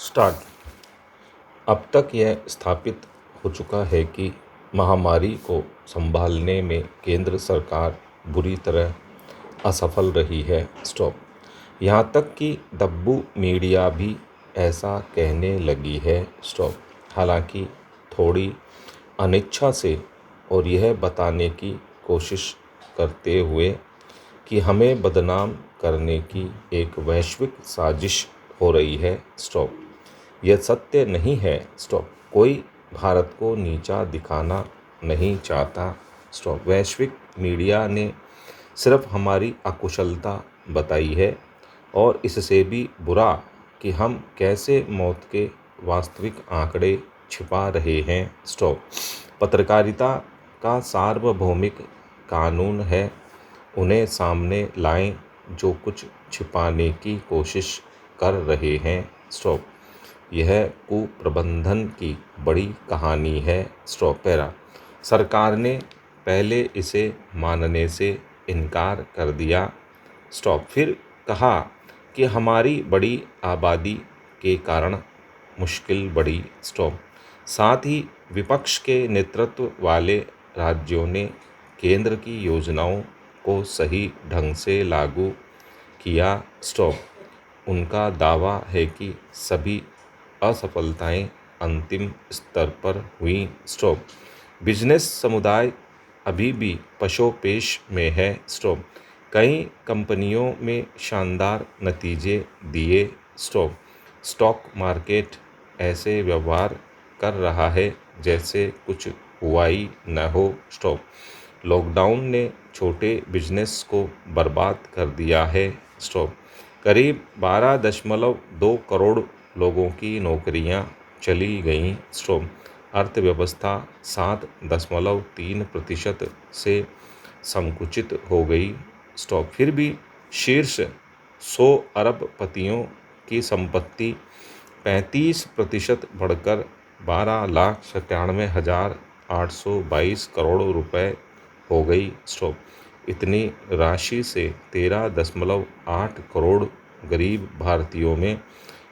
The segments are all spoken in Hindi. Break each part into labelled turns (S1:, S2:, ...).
S1: स्टार्ट। अब तक यह स्थापित हो चुका है कि महामारी को संभालने में केंद्र सरकार बुरी तरह असफल रही है। स्टॉप। यहाँ तक कि दब्बू मीडिया भी ऐसा कहने लगी है। स्टॉप। हालांकि थोड़ी अनिच्छा से और यह बताने की कोशिश करते हुए कि हमें बदनाम करने की एक वैश्विक साजिश हो रही है। स्टॉप। यह सत्य नहीं है। स्टॉप। कोई भारत को नीचा दिखाना नहीं चाहता। स्टॉप। वैश्विक मीडिया ने सिर्फ हमारी अकुशलता बताई है और इससे भी बुरा कि हम कैसे मौत के वास्तविक आंकड़े छिपा रहे हैं। स्टॉप। पत्रकारिता का सार्वभौमिक कानून है, उन्हें सामने लाएं जो कुछ छिपाने की कोशिश कर रहे हैं। स्टॉप। यह कुप्रबंधन की बड़ी कहानी है। स्टॉप। पैरा। सरकार ने पहले इसे मानने से इनकार कर दिया। स्टॉप। फिर कहा कि हमारी बड़ी आबादी के कारण मुश्किल बढ़ी। स्टॉप। साथ ही विपक्ष के नेतृत्व वाले राज्यों ने केंद्र की योजनाओं को सही ढंग से लागू किया। स्टॉप। उनका दावा है कि सभी असफलताएं अंतिम स्तर पर हुई। स्टॉप। बिजनेस समुदाय अभी भी पशोपेश में है। स्टॉप। कई कंपनियों में शानदार नतीजे दिए। स्टॉप। स्टॉक मार्केट ऐसे व्यवहार कर रहा है जैसे कुछ हुआ ही न हो। स्टॉप। लॉकडाउन ने छोटे बिजनेस को बर्बाद कर दिया है। स्टॉप। करीब 12.2 करोड़ लोगों की नौकरियां चली गईं। स्टॉप। अर्थव्यवस्था 7.3% से संकुचित हो गई। स्टॉप। फिर भी शीर्ष 100 अरबपतियों की संपत्ति 35% बढ़कर 12,97,822 करोड़ रुपए हो गई। स्टॉप। इतनी राशि से 13.8 करोड़ गरीब भारतीयों में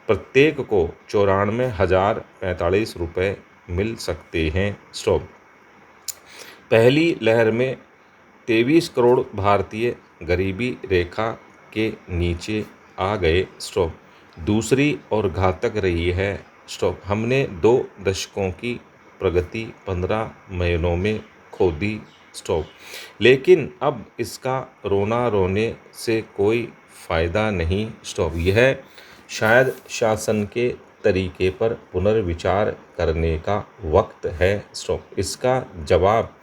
S1: प्रत्येक को 94,045 रुपये मिल सकते हैं। स्टॉप। पहली लहर में 23 करोड़ भारतीय गरीबी रेखा के नीचे आ गए। स्टॉप। दूसरी और घातक रही है। स्टॉप। हमने 2 दशकों की प्रगति 15 महीनों में खो दी। स्टॉप। लेकिन अब इसका रोना रोने से कोई फ़ायदा नहीं। स्टॉप। यह शायद शासन के तरीके पर पुनर्विचार करने का वक्त है। स्टॉप। इसका जवाब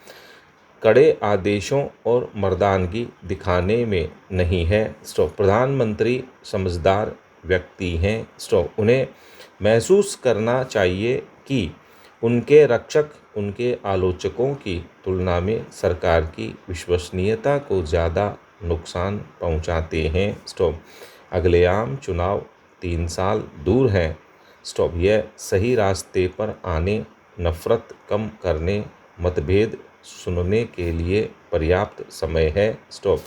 S1: कड़े आदेशों और मर्दानगी दिखाने में नहीं है। स्टॉप। प्रधानमंत्री समझदार व्यक्ति हैं। स्टॉप। उन्हें महसूस करना चाहिए कि उनके रक्षक उनके आलोचकों की तुलना में सरकार की विश्वसनीयता को ज़्यादा नुकसान पहुंचाते हैं। स्टॉप। अगले आम चुनाव 3 साल दूर हैं। स्टॉप। यह सही रास्ते पर आने, नफरत कम करने, मतभेद सुनने के लिए पर्याप्त समय है। स्टॉप।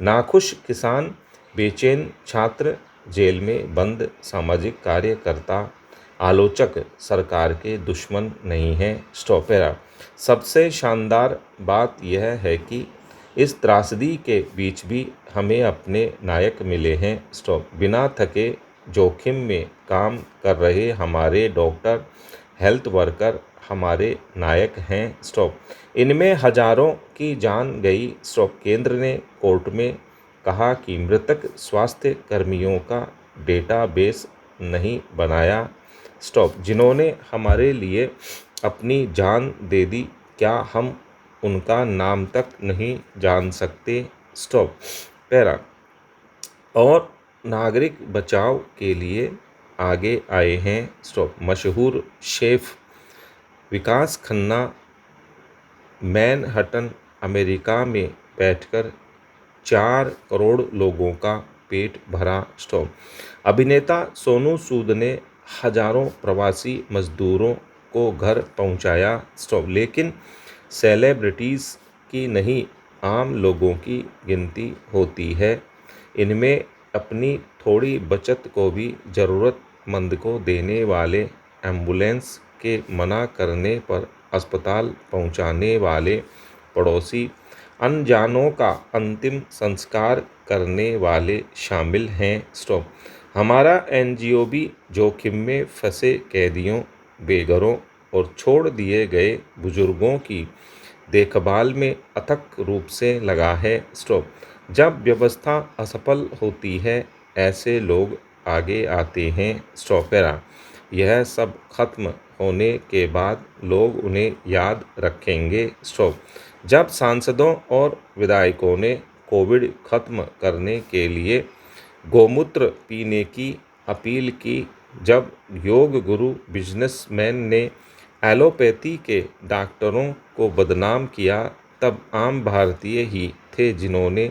S1: नाखुश किसान, बेचैन छात्र, जेल में बंद सामाजिक कार्यकर्ता, आलोचक सरकार के दुश्मन नहीं हैं। स्टॉप। पैरा। सबसे शानदार बात यह है कि इस त्रासदी के बीच भी हमें अपने नायक मिले हैं। स्टॉप। बिना थके जोखिम में काम कर रहे हमारे डॉक्टर, हेल्थ वर्कर हमारे नायक हैं। स्टॉप। इनमें हजारों की जान गई। स्टॉप। केंद्र ने कोर्ट में कहा कि मृतक स्वास्थ्य कर्मियों का डेटाबेस नहीं बनाया। स्टॉप। जिन्होंने हमारे लिए अपनी जान दे दी, क्या हम उनका नाम तक नहीं जान सकते? स्टॉप। पैरा। और नागरिक बचाव के लिए आगे आए हैं। स्टॉप। मशहूर शेफ विकास खन्ना मैनहट्टन अमेरिका में बैठकर 4 करोड़ लोगों का पेट भरा। स्टॉप। अभिनेता सोनू सूद ने हजारों प्रवासी मजदूरों को घर पहुंचाया। स्टॉप। लेकिन सेलिब्रिटीज़ की नहीं, आम लोगों की गिनती होती है। इनमें अपनी थोड़ी बचत को भी ज़रूरत ज़रूरतमंद को देने वाले एम्बुलेंस के मना करने पर अस्पताल पहुंचाने वाले पड़ोसी, अनजानों का अंतिम संस्कार करने वाले शामिल हैं। स्टॉप। हमारा एनजीओ भी जोखिम में फंसे कैदियों, बेघरों और छोड़ दिए गए बुजुर्गों की देखभाल में अथक रूप से लगा है। स्टॉप। जब व्यवस्था असफल होती है, ऐसे लोग आगे आते हैं। स्टॉप। पैरा। यह सब खत्म होने के बाद लोग उन्हें याद रखेंगे। स्टॉप। जब सांसदों और विधायकों ने कोविड खत्म करने के लिए गोमूत्र पीने की अपील की, जब योग गुरु बिजनेसमैन ने एलोपैथी के डॉक्टरों को बदनाम किया, तब आम भारतीय ही थे जिन्होंने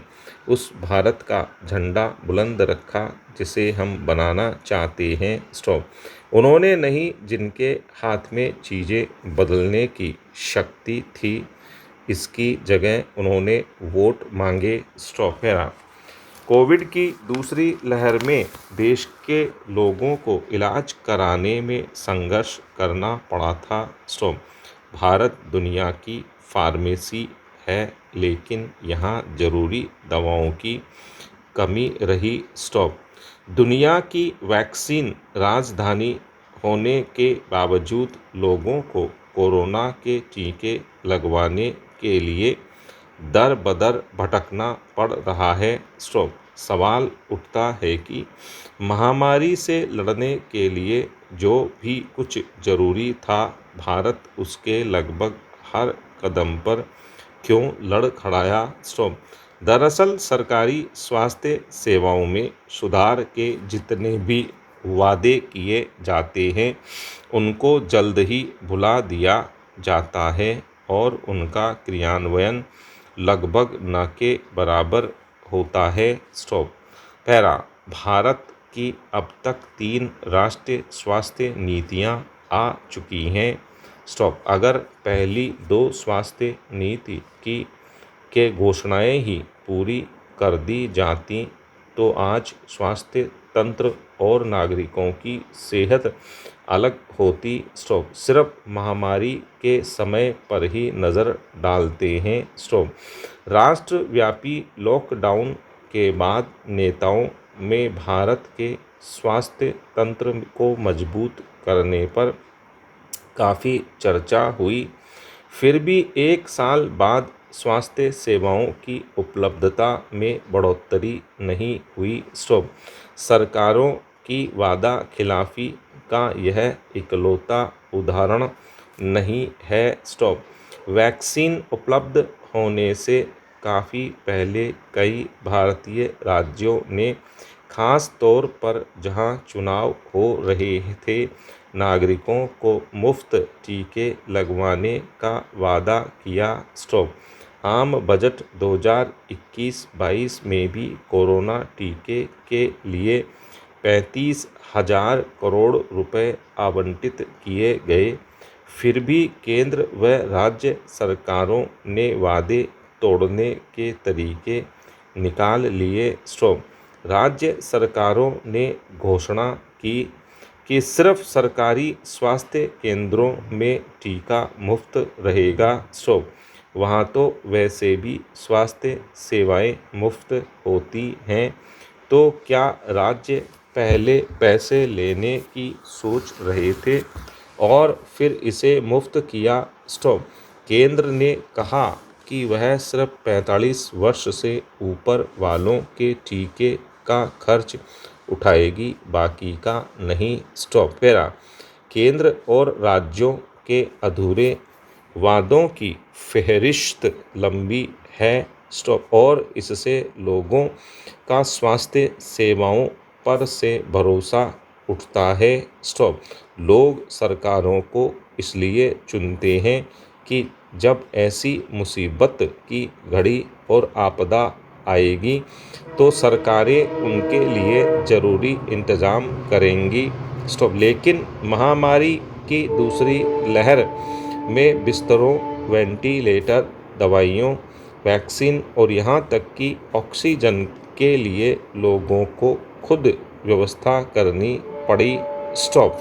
S1: उस भारत का झंडा बुलंद रखा जिसे हम बनाना चाहते हैं। स्टॉप। उन्होंने नहीं, जिनके हाथ में चीज़ें बदलने की शक्ति थी। इसकी जगह उन्होंने वोट मांगे। स्टॉप। मेरा। कोविड की दूसरी लहर में देश के लोगों को इलाज कराने में संघर्ष करना पड़ा था। स्टॉप। भारत दुनिया की फार्मेसी है, लेकिन यहाँ ज़रूरी दवाओं की कमी रही। स्टॉप। दुनिया की वैक्सीन राजधानी होने के बावजूद लोगों को कोरोना के टीके लगवाने के लिए दर बदर भटकना पड़ रहा है। स्टॉप। सवाल उठता है कि महामारी से लड़ने के लिए जो भी कुछ ज़रूरी था, भारत उसके लगभग हर कदम पर क्यों लड़खड़ाया। स्टॉप। दरअसल सरकारी स्वास्थ्य सेवाओं में सुधार के जितने भी वादे किए जाते हैं, उनको जल्द ही भुला दिया जाता है और उनका क्रियान्वयन लगभग न के बराबर होता है। स्टॉप। पैरा। भारत की अब तक 3 राष्ट्रीय स्वास्थ्य नीतियां आ चुकी हैं। स्टॉप। अगर पहली 2 स्वास्थ्य नीति की के घोषणाएं ही पूरी कर दी जाती, तो आज स्वास्थ्य तंत्र और नागरिकों की सेहत अलग होती। स्टॉप। सिर्फ महामारी के समय पर ही नज़र डालते हैं। स्टॉप। राष्ट्रव्यापी लॉकडाउन के बाद नेताओं में भारत के स्वास्थ्य तंत्र को मजबूत करने पर काफ़ी चर्चा हुई। फिर भी 1 साल बाद स्वास्थ्य सेवाओं की उपलब्धता में बढ़ोतरी नहीं हुई। स्टॉप। सरकारों की वादा खिलाफी का यह इकलौता उदाहरण नहीं है। स्टॉप। वैक्सीन उपलब्ध होने से काफ़ी पहले कई भारतीय राज्यों ने, खास तौर पर जहां चुनाव हो रहे थे, नागरिकों को मुफ्त टीके लगवाने का वादा किया। स्टॉप। आम बजट 2021-22 में भी कोरोना टीके के लिए 35,000 करोड़ रुपए आवंटित किए गए। फिर भी केंद्र व राज्य सरकारों ने वादे तोड़ने के तरीके निकाल लिए। स्टॉप। राज्य सरकारों ने घोषणा की कि सिर्फ सरकारी स्वास्थ्य केंद्रों में टीका मुफ्त रहेगा। स्टॉप। वहाँ तो वैसे भी स्वास्थ्य सेवाएं मुफ्त होती हैं, तो क्या राज्य पहले पैसे लेने की सोच रहे थे और फिर इसे मुफ्त किया। स्टॉप। केंद्र ने कहा कि वह सिर्फ 45 वर्ष से ऊपर वालों के टीके का खर्च उठाएगी, बाकी का नहीं। स्टॉप। पैरा। केंद्र और राज्यों के अधूरे वादों की फहरिस्त लंबी है। स्टॉप। और इससे लोगों का स्वास्थ्य सेवाओं पर से भरोसा उठता है। स्टॉप। लोग सरकारों को इसलिए चुनते हैं कि जब ऐसी मुसीबत की घड़ी और आपदा आएगी, तो सरकारें उनके लिए ज़रूरी इंतज़ाम करेंगी। स्टॉप। लेकिन महामारी की दूसरी लहर में बिस्तरों, वेंटिलेटर, दवाइयों, वैक्सीन और यहाँ तक कि ऑक्सीजन के लिए लोगों को खुद व्यवस्था करनी पड़ी। स्टॉप।